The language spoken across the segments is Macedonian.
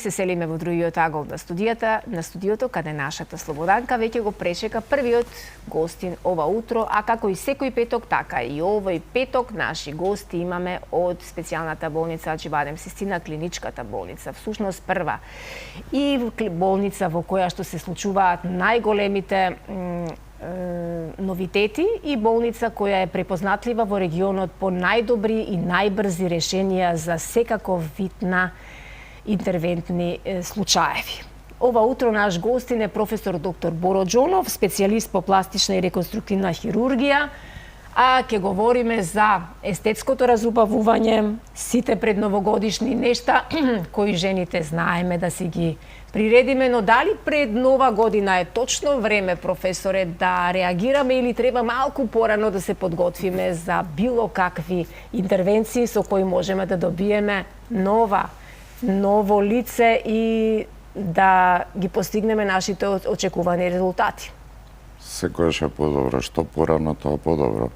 Се селиме во другиот агол на студиото, каде нашата Слободанка веќе го пречека првиот гостин ова утро, а како и секој петок, така и овој петок наши гости имаме од специјалната болница Ачибадем Систина, клиничката болница, всушност прва и болница во која што се случуваат најголемите новитети и болница која е препознатлива во регионот по најдобри и најбрзи решенија за секаков вид на интервентни случаеви. Ова утро наш гостин е професор доктор Боро Џонов, специјалист по пластична и реконструктивна хирургија, а ќе говориме за естетското разубавување, сите предновогодишни нешта кои жените знаеме да си ги приредиме, но дали пред нова година е точно време, професоре, да реагираме или треба малку порано да се подготвиме за било какви интервенции со кои можеме да добиеме ново лице и да ги постигнеме нашите очекувани резултати? Секојаш е подобро, што порано тоа подобро.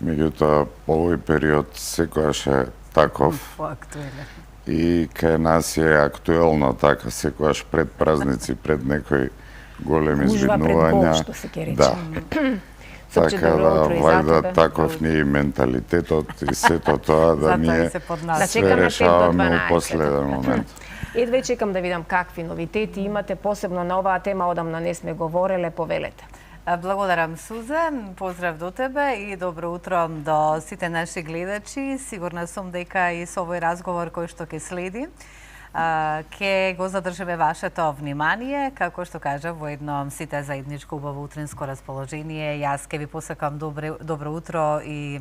Меѓутоа, овој период секојаш е таков. И кај нас е актуелно така, секојаш пред празници, пред некои големи извиднувања. Што се ке рече. Да. Така да, вајда таков ни е менталитетот и сето тоа да ние све решаваме во последен момент. Едве чекам да видам какви новитети имате, посебно на оваа тема, одамна не сме говореле, повелете. Благодарам, Сузан, поздрав до тебе и добро утро до сите наши гледачи. Сигурна сум дека и со овој разговор кој што ќе следи, ќе го задржиме вашето внимание, како што кажа, во едно сите заедничко убаво утринско расположение. Јас ќе ви посакам добро утро и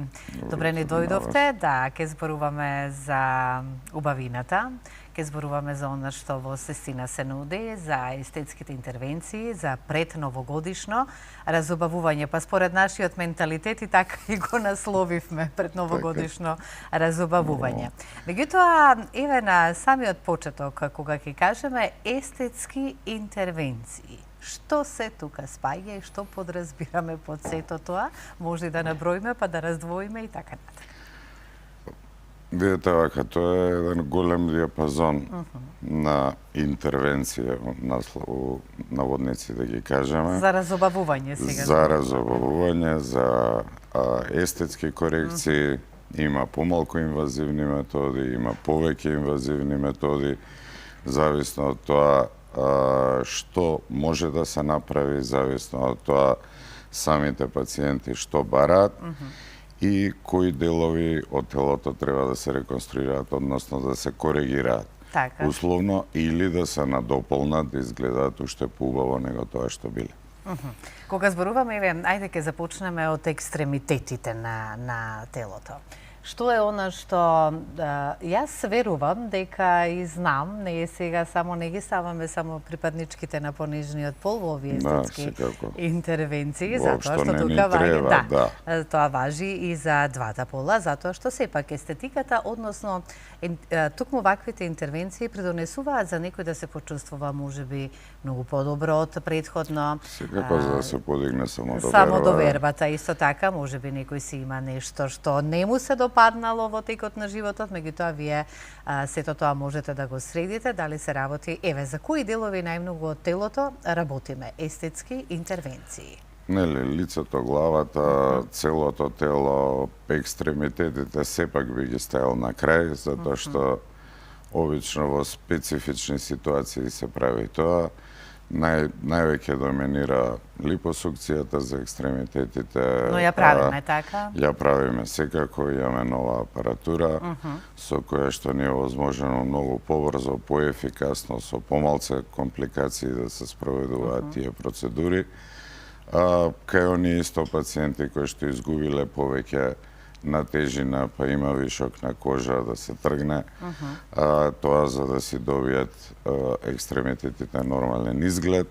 добре не дојдовте. Да, ќе зборуваме за убавината, ќе зборуваме за она што во Систина се нуди, за естетските интервенции, за предновогодишно разубавување. Па според нашиот менталитет и така и го насловивме предновогодишно разубавување. Меѓутоа, еве на самиот почеток, кога ќе кажеме естетски интервенции, што се тука спаѓа и што подразбираме под сето тоа, може да наброиме па да раздвоиме и така натаму. Видете вака, тоа е еден голем диапазон на интервенција, наводници да ги кажеме. За разобавување сега. За разобавување, за естетски корекции, има помалку инвазивни методи, има повеќе инвазивни методи, зависно од тоа што може да се направи, зависно од тоа самите пациенти што бараат и кои делови од телото треба да се реконструираат, односно да се коригираат. Така. Условно, или да се надополнат, да изгледаат уште поубаво него тоа што биле. Кога зборуваме, еве, ајде ќе започнеме од екстремитетите на телото. Што е она што јас верувам дека и знам, не е сега само не ги ставаме само припадничките на понижниот пол во овие естетски интервенции, затоа што тука треба, тоа важи и за двата пола, затоа што сепак естетиката, односно тукму ваквите интервенции предонесуваат за некој да се почувствува можеби многу подобро од претходно. Секако за да се подигне самодовербата, исто така, можеби некој си има нешто што не му се допаднало во текот на животот, меѓутоа вие сето тоа можете да го средите, дали се работи, еве, за кои делови најмногу од телото работиме естетски интервенции? Нели, лицето, главата, целото тело, екстремитетите сепак би ги ставил на крај, затоа што обично во специфични ситуации се прави тоа. Највеќе доминира липосукцијата за екстремитетите. Но ја правиме така? Ја правиме секако, имаме нова апаратура со која што ни е возможно многу побрзо, поефикасно, со помалце компликации да се спроведуваат тие процедури. Кај оние исто пациенти кои што изгубиле повеќе на тежина, па има вишок на кожа да се тргне, тоа за да си добијат екстремитетите нормален изглед.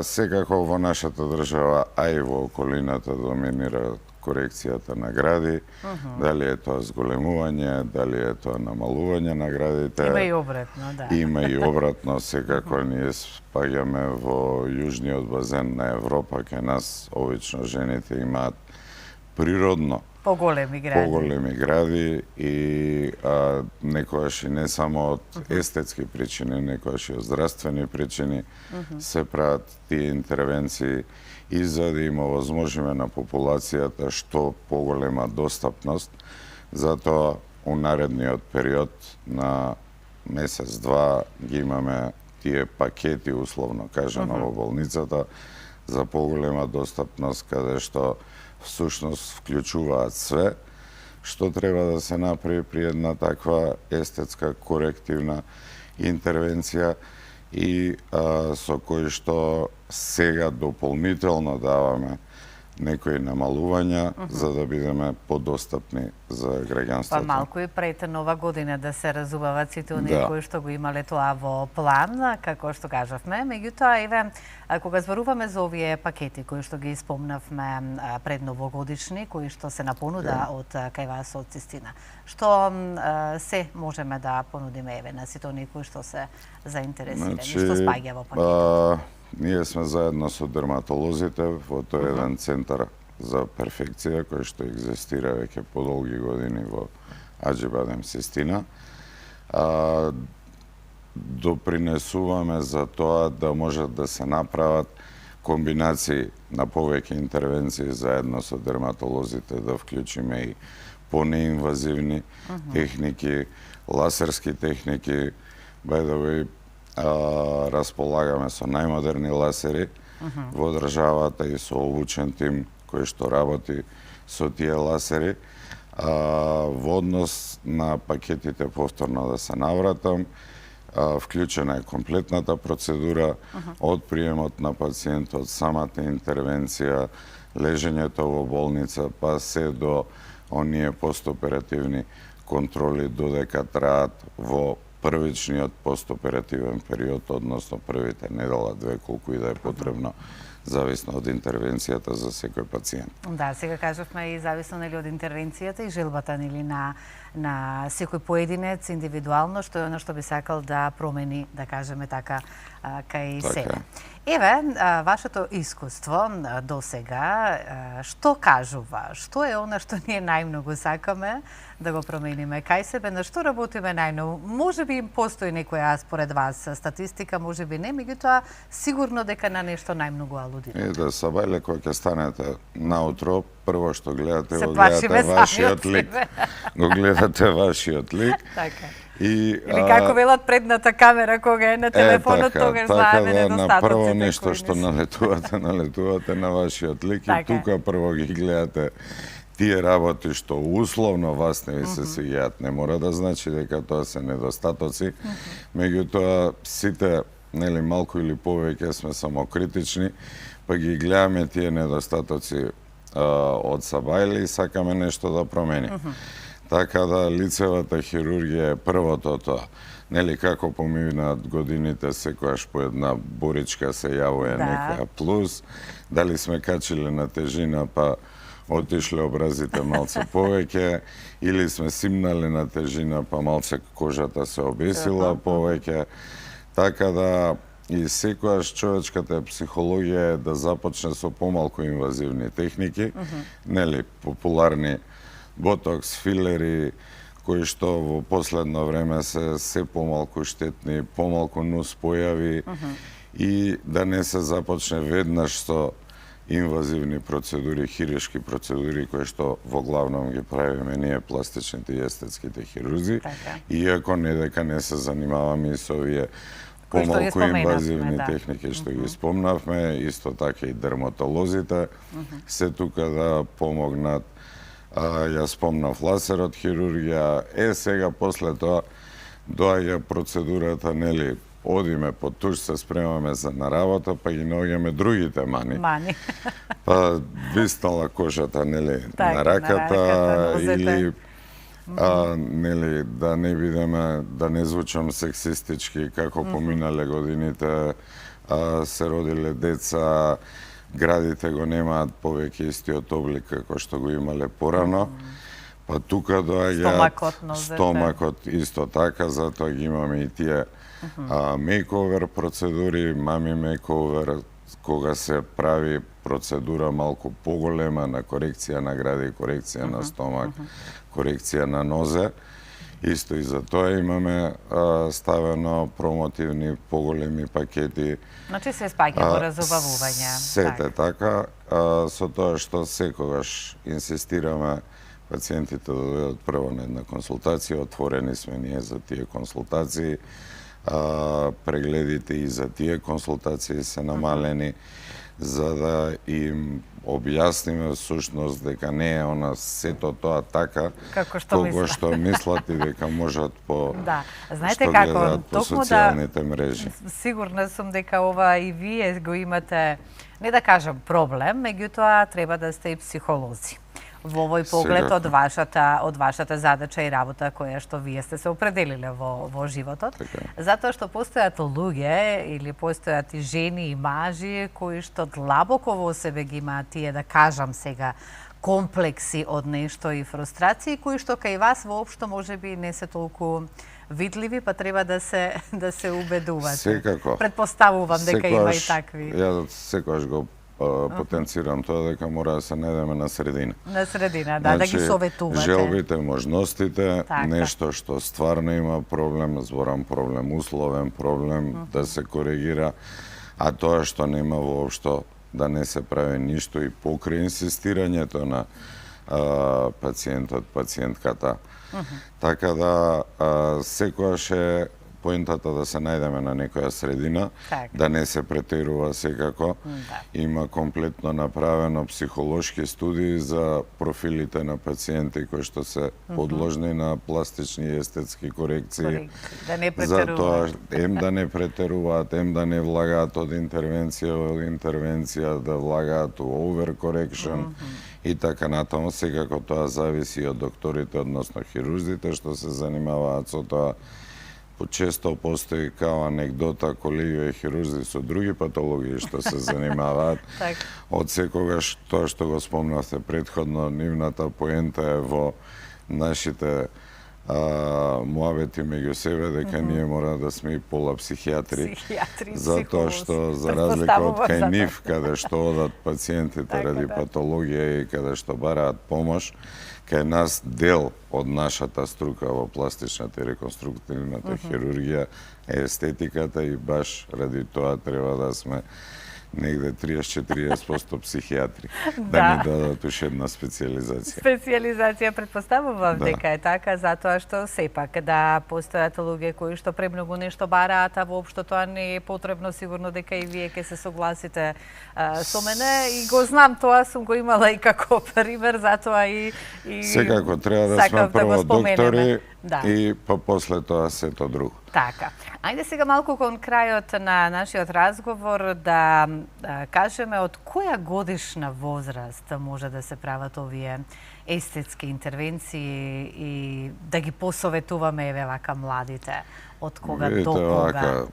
Секако во нашата држава, а и во околината доминира корекцијата на гради, дали е тоа зголемување, дали е тоа намалување на градите. Има и обратно, да. Има и обратно, секако ние спаѓаме во јужниот базен на Европа, кај нас обично жените имаат природно Поголеми гради. Поголеми гради и некојаш и не само од естетски причини, некојаш и од здравствени причини се прават тие интервенции и за да им овозможиме на популацијата што поголема достапност. Затоа у наредниот период на месец-два ги имаме тие пакети, условно кажано, во болницата за поголема достапност, каде што всушност вклучуваат све што треба да се направи при една таква естетска корективна интервенција и со кој што сега дополнително даваме некои намалувања за да бидеме подостапни за граѓанството. Па малку и пред нова година да се разубават сите оние кои што го имале тоа во план, како што кажавме. Меѓутоа, еве, кога зборуваме за овие пакети кои што ги спомнавме пред новогодишни, кои што се на понуда од кај вас од Цистина, што се можеме да понудиме еве на сите оние кои што се заинтересирани, што спаѓа во пакетот? Ние сме заедно со дерматолозите во тој еден центар за перфекција кој што екзистира веќе подолги години во Аџибадем Систина. Допринесуваме за тоа да можат да се направат комбинации на повеќе интервенции заедно со дерматолозите, да вклучиме и понеинвазивни техники, ласерски техники, by the way, располагаме со најмодерни ласери во државата и со обучен тим кој што работи со тие ласери. Во однос на пакетите, повторно да се навратам, вклучена е комплетната процедура од приемот на пациентот, самата интервенција, лежењето во болница, па се до оние постоперативни контроли додека траат во првичниот постоперативен период, односно првите недела-две, колку и да е потребно, зависно од интервенцијата за секој пациент. Да, сега кажавме и зависно нели од интервенцијата и желбата нели на секој поединец индивидуално, што е оно што би сакал да промени, да кажеме така, кај себе. Еве, вашето искуство до сега, што кажува? Што е она што ние најмногу сакаме да го промениме кај себе, на што работиме најмногу? Може би постои некоја според вас статистика, може би не, меѓутоа сигурно дека на нешто најмногу алудирате. Да, сабајле кога ќе станете наутро, прво што гледате, го гледате вашиот лик. Го гледате вашиот лик. Така. Или како велат предната камера кога е на телефонот, тогаш знаеме недостатоците. На прво нешто што налетувате на вашиот лик и тука прво ги гледате тие работи што условно вас не ви се свиѓаат. Не мора да значи дека тоа се недостатоци, меѓутоа сите нели малку или повеќе сме самокритични, па ги гледаме тие недостатоци од сабајле и сакаме нешто да промениме. Така да лицевата хирургија е првото тоа. Нели како поминат годините, секојаш по една боричка се јавува некоја плюс, дали сме качиле на тежина па отишле образите малце повеќе, или сме симнале на тежина па малце кожата се обесила повеќе. Така да и секојаш човечката психологија е да започне со помалку инвазивни техники, нели популарни ботокс, филери, кои што во последно време се помалку штетни, помалку нус појави и да не се започне веднаш со инвазивни процедури, хируршки процедури кои што во главном ги правиме ние пластичните и естетските хирурзи, иако не дека не се занимаваме и со овие помалку инвазивни техники што ги спомнавме, исто така и дерматолозите се тука да помогнат. Ја спомнав ласерот хирургија, сега после тоа доаѓа процедурата, нели, одиме по туш, се спремаме за на работа, па ги наоѓаме другите мани. Па виснала кожата, нели, на раката, или нели, да не бидеме, да не звучам сексистички, како поминале годините, се родиле деца, градите го немаат повеќе истиот облик како што го имале порано, па тука доаѓаат стомакот исто така, затоа ги имаме и тие мейковер процедури, мами мейковер, кога се прави процедура малку поголема на корекција на гради, корекција на стомак, корекција на нозе, исто и за тоа имаме ставено промотивни поголеми пакети. Значи се спаѓа во разубавување. Сете така, со тоа што секогаш инсистираме пациентите да дојдат прво на една консултација, отворени сме ние за тие консултации, прегледите и за тие консултации се намалени, за да им објасниме всушност дека не е она сето тоа така колку што мислат и дека можат по знаете што како, гледаат по социјалните мрежи. Сигурна сум дека ова и вие го имате, не да кажам проблем, меѓутоа треба да сте и психолози во овој поглед од вашата задача и работа која што вие сте се определиле во животот. Затоа што постојат луѓе или постојат и жени и мажи кои што длабоко во себе ги имаат тие, да кажам сега, комплекси од нешто и фрустрации кои што кај вас воопшто можеби не се толку видливи, па треба да се убедувате. Секако. Предпоставувам дека има и такви. Ја секогаш го потенцирам тоа дека мора да се најдеме на средина. На средина, да ги советувате. Желбите, можностите, нешто што стварно има проблем, зборам проблем, условен проблем, да се коригира, а тоа што нема воопшто да не се прави ништо и покрај инсистирањето на пациентот, пациентката. Така да секогаш е поентата да се најдеме на некоја средина, да не се претерува секако. Има комплетно направено психолошки студии за профилите на пациенти кои што се подложни на пластични и естетски корекции. Да не претеруваат. Затоа да не претеруваат, да не влагаат од интервенција, да влагаат у overcorrection и така натаму. Секако тоа зависи од докторите, односно хирурзите што се занимаваат со тоа. Често постои као анегдота колегије хирурзи со други патологии што се занимаваат. Од секогаш тоа што го спомнавте претходно, нивната поента е во нашите муабети меѓу себе дека ние мора да сме и пола психијатри. Затоа што за разлика од кај нив каде што одат пациентите ради патологија и каде што бараат помош, кај нас дел од нашата струка во пластичната и реконструктивната хирургија е естетиката и баш ради тоа треба да сме негде 30-40% психијатри, да ни дадат уште една специјализација. Специјализација претпоставувам дека е така, затоа што сепак да постојат луѓе кои што премногу нешто бараат, а воопшто тоа не е потребно, сигурно дека и вие ќе се согласите со мене и го знам, тоа сум го имала и како пример, затоа и секако треба да сме прво доктори и па после тоа сето друго. Така. Ајде сега малку кон крајот на нашиот разговор да кажеме од која годишна возраст може да се прават овие естетски интервенции и да ги посоветуваме еве вака младите, од кога до кога?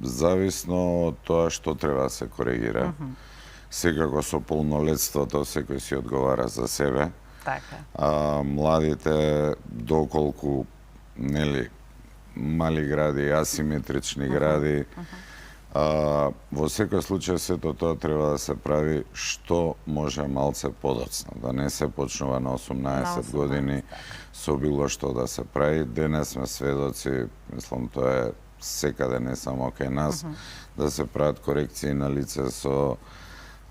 Зависно од тоа што треба да се коригира. Секако со полнолетството секој си одговара за себе. Младите доколку мали гради, асиметрични гради, во секој случај сето тоа треба да се прави што може малце подоцна, да не се почнува на 18 години со било што да се прави. Денес сме сведоци, мислам тоа е секаде, не само кај нас, да се прават корекции на лице со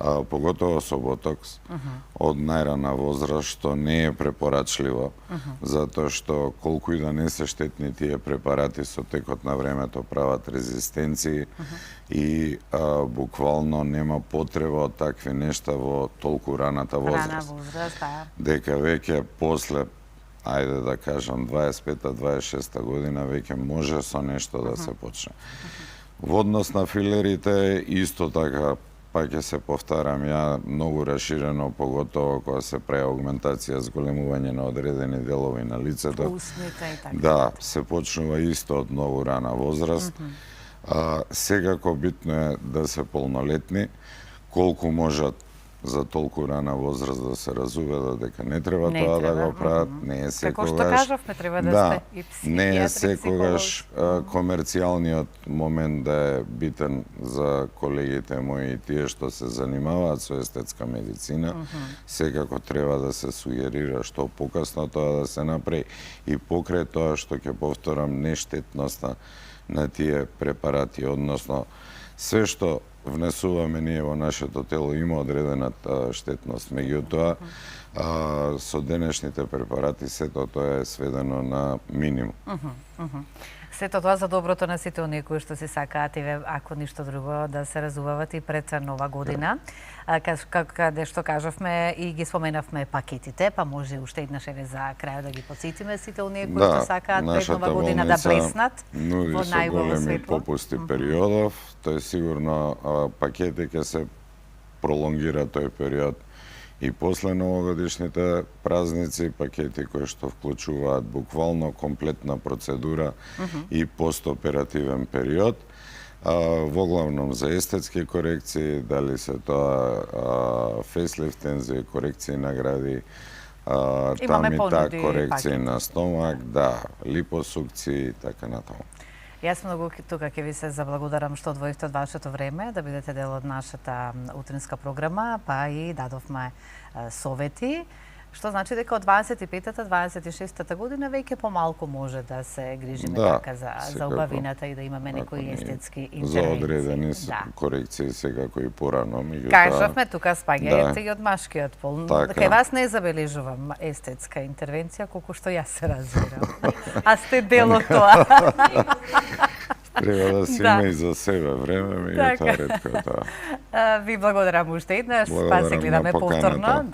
поготово со ботокс од најрана возраст, што не е препорачливо, затоа што колку и да не се штетни тие препарати, со текот на времето прават резистенции и буквално нема потреба од такви нешта во толку раната возраст. Дека веќе после, ајде да кажам, 25-26 година веќе може со нешто да се почне. Во однос на филерите, исто така, па ќе се повторам, ја многу расширено, поготово кога се прави аугментација, зголемување на одредени делови на лицето. Усните и така. Да, се почнува исто од многу рана возраст. Секако битно е да се полнолетни, колку можат за толку рана возраст да се разуведат дека не треба тоа да го прават, не е секогаш. Како што кажавме, треба да сте и психијатри, не е секогаш комерцијалниот момент да е битен за колегите мои и тие што се занимаваат со естетска медицина. Секако треба да се сугерира што покасно тоа да се направи и покрај тоа што ќе повторам нештетноста на тие препарати, односно све што внесуваме ние во нашето тело има одредена штетност. Меѓутоа, со денешните препарати сето тоа е сведено на минимум. Сето тоа за доброто на сите оние кои што си сакаат, ако ништо друго, да се разувават и пред нова година. Каде што кажавме и ги споменавме пакетите, па може уште еднаш за крај да ги потсетиме сите оние кои што сакаат пред нова година да блеснат во најубаво светло. Попусти периодов, тоа е сигурно пакети ќе се пролонгира тој период и после новогодишните празници, пакети кои што вклучуваат буквално комплетна процедура и постоперативен период, во главном за естетски корекции, дали се тоа фейслифтинзи, корекции на гради, там и таа корекции на стомак, липосукции и така натаму. Јас многу тука ќе ви се заблагодарам што одвоивте од вашето време да бидете дел од нашата утринска програма, па и дадовме совети, што значи дека од 25-та, 26-та година веќе помалку може да се грижиме така за убавината и да имаме некои естетски интервенции. За одредени корекции секако и порано. Кажавме тука спаѓајте и од машкиот пол. Кај вас не забележувам естетска интервенција, колку што јас се разбирам. А сте дел од тоа. Треба да си има и за себе време, меѓутоа ретко е тоа. Ви благодарам уште еднаш, па се гледаме повторно.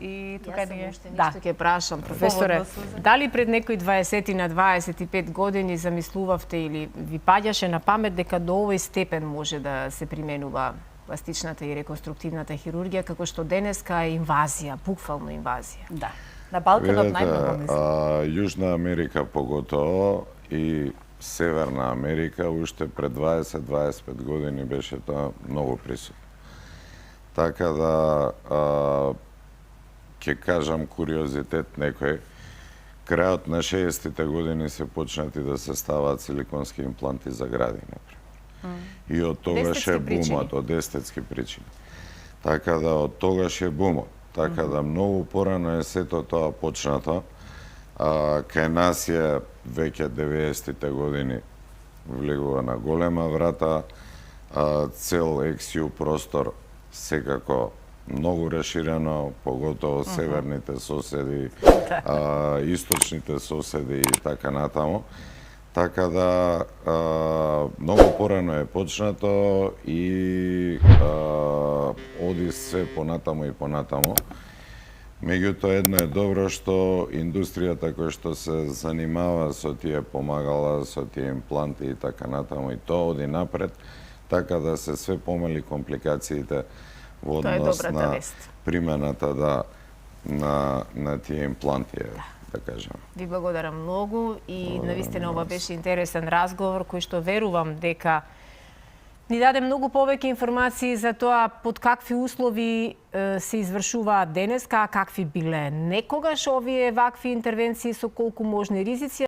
И тука ние нешто ќе прашам, професоре, дали пред некои 20 на 25 години замислувавте или ви паѓаше на памет дека до овој степен може да се применува пластичната и реконструктивната хирургија, како што денеска е инвазија, буквално инвазија? Да. На Балканот најмногу мислам. Јужна Америка поготово и Северна Америка уште пред 20-25 години беше тоа многу присутно. Така да ќе кажам куриозитет некој, крајот на 60-тите години се почнати да се ставаат силиконски импланти за гради, например. И од тогаш е бумот, од естетски причини. Така да од тогаш е бумот. Така да многу порано е сето тоа почнато. Кај нас е веќе 90-тите години влегува на голема врата, цел XU простор секако многу расширено, поготово северните соседи, источните соседи и така натаму. Така да многу порано е почнато и оди се понатаму и понатаму. Меѓутоа, едно е добро што индустријата која што се занимава со тие помагала, со тие импланти и така натаму, и тоа оди напред, така да се све помали компликациите во однос на примената на тие импланти, да кажам. Ви благодарам многу и навистина ова беше интересен разговор кој што верувам дека ни даде многу повеќе информации за тоа под какви услови се извршуваат денеска, какви биле некогаш овие вакви интервенции со колку можни ризици.